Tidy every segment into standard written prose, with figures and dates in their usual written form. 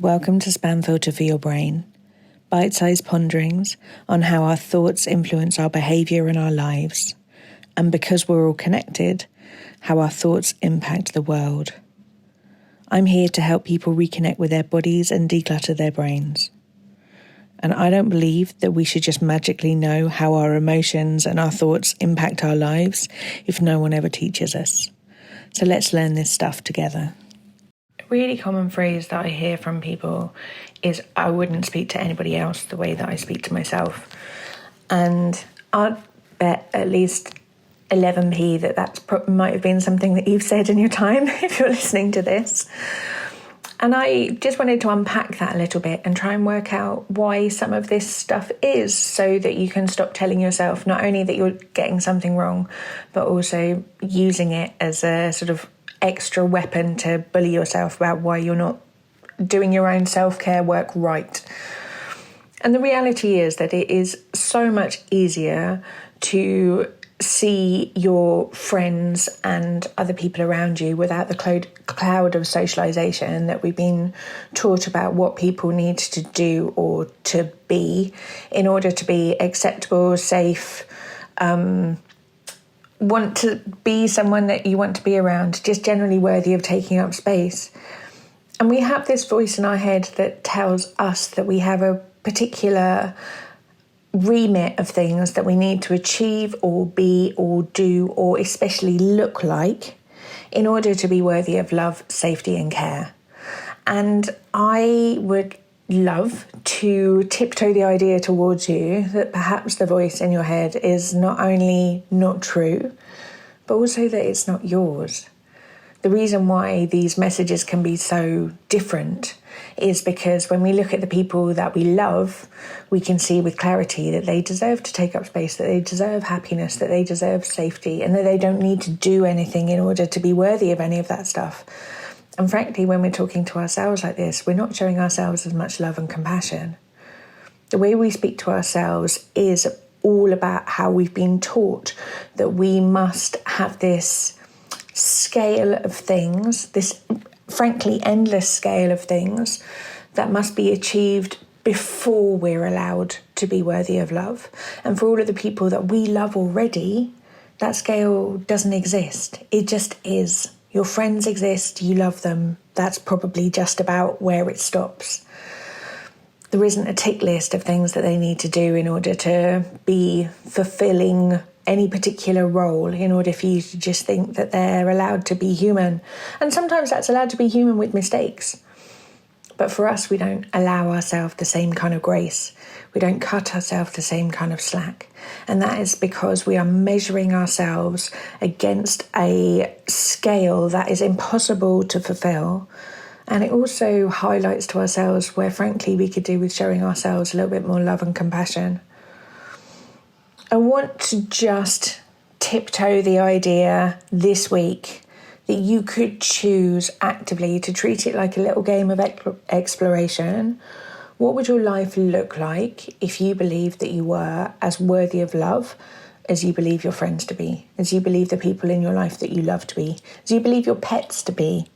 Welcome to Spam Filter for Your Brain, bite-sized ponderings on how our thoughts influence our behaviour and our lives, and because we're all connected, how our thoughts impact the world. I'm here to help people reconnect with their bodies and declutter their brains. And I don't believe that we should just magically know how our emotions and our thoughts impact our lives if no one ever teaches us. So let's learn this stuff together. A really common phrase that I hear from people is, I wouldn't speak to anybody else the way that I speak to myself. And I'd bet at least 11p that might have been something that you've said in your time if you're listening to this. And I just wanted to unpack that a little bit and try and work out why some of this stuff is, so that you can stop telling yourself not only that you're getting something wrong, but also using it as a sort of extra weapon to bully yourself about why you're not doing your own self-care work right. And the reality is that it is so much easier to see your friends and other people around you without the cloud of socialisation that we've been taught about what people need to do or to be in order to be acceptable, safe, want to be someone that you want to be around, just generally worthy of taking up space. And we have this voice in our head that tells us that we have a particular remit of things that we need to achieve or be or do or especially look like in order to be worthy of love, safety and care. And I would love to tiptoe the idea towards you that perhaps the voice in your head is not only not true, but also that it's not yours. The reason why these messages can be so different is because when we look at the people that we love, we can see with clarity that they deserve to take up space, that they deserve happiness, that they deserve safety, and that they don't need to do anything in order to be worthy of any of that stuff. And frankly, when we're talking to ourselves like this, we're not showing ourselves as much love and compassion. The way we speak to ourselves is all about how we've been taught that we must have this scale of things, this frankly endless scale of things that must be achieved before we're allowed to be worthy of love. And for all of the people that we love already, that scale doesn't exist. It just is. Your friends exist, you love them. That's probably just about where it stops. There isn't a tick list of things that they need to do in order to be fulfilling any particular role, in order for you to just think that they're allowed to be human. And sometimes that's allowed to be human with mistakes. But for us, we don't allow ourselves the same kind of grace. We don't cut ourselves the same kind of slack. And that is because we are measuring ourselves against a scale that is impossible to fulfill. And it also highlights to ourselves where, frankly, we could do with showing ourselves a little bit more love and compassion. I want to just tiptoe the idea this week that you could choose actively to treat it like a little game of exploration. What would your life look like if you believed that you were as worthy of love as you believe your friends to be, as you believe the people in your life that you love to be, as you believe your pets to be?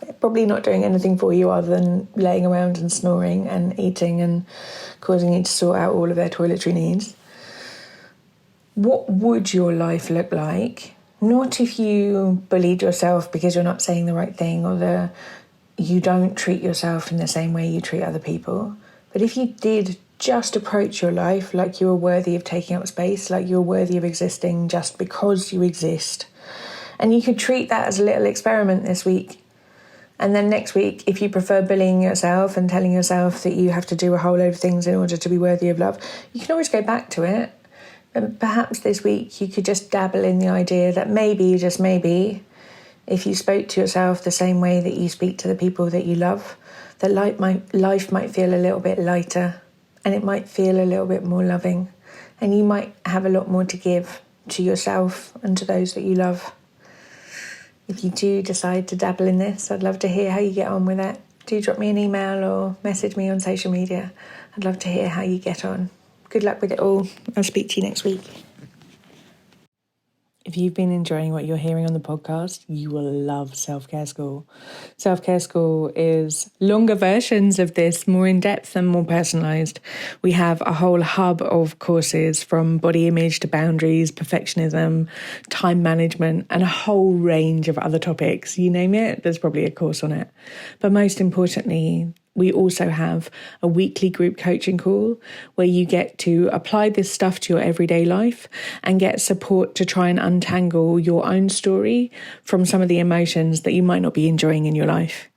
They're probably not doing anything for you other than laying around and snoring and eating and causing you to sort out all of their toiletry needs. What would your life look like? Not if you bullied yourself because you're not saying the right thing, or you don't treat yourself in the same way you treat other people. But if you did just approach your life like you were worthy of taking up space, like you're worthy of existing just because you exist. And you could treat that as a little experiment this week. And then next week, if you prefer bullying yourself and telling yourself that you have to do a whole load of things in order to be worthy of love, you can always go back to it. And perhaps this week you could just dabble in the idea that maybe, just maybe, if you spoke to yourself the same way that you speak to the people that you love, that life might feel a little bit lighter, and it might feel a little bit more loving, and you might have a lot more to give to yourself and to those that you love. If you do decide to dabble in this, I'd love to hear how you get on with it. Do drop me an email or message me on social media. I'd love to hear how you get on. Good luck with it all. I'll speak to you next week. If you've been enjoying what you're hearing on the podcast, you will love Self-Care School. Self-Care School is longer versions of this, more in-depth and more personalised. We have a whole hub of courses from body image to boundaries, perfectionism, time management, and a whole range of other topics. You name it, there's probably a course on it. But most importantly, we also have a weekly group coaching call where you get to apply this stuff to your everyday life and get support to try and untangle your own story from some of the emotions that you might not be enjoying in your life.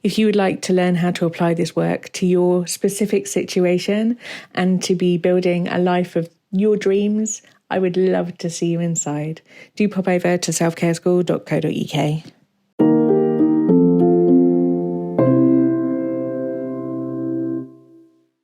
If you would like to learn how to apply this work to your specific situation and to be building a life of your dreams, I would love to see you inside. Do pop over to selfcareschool.co.uk.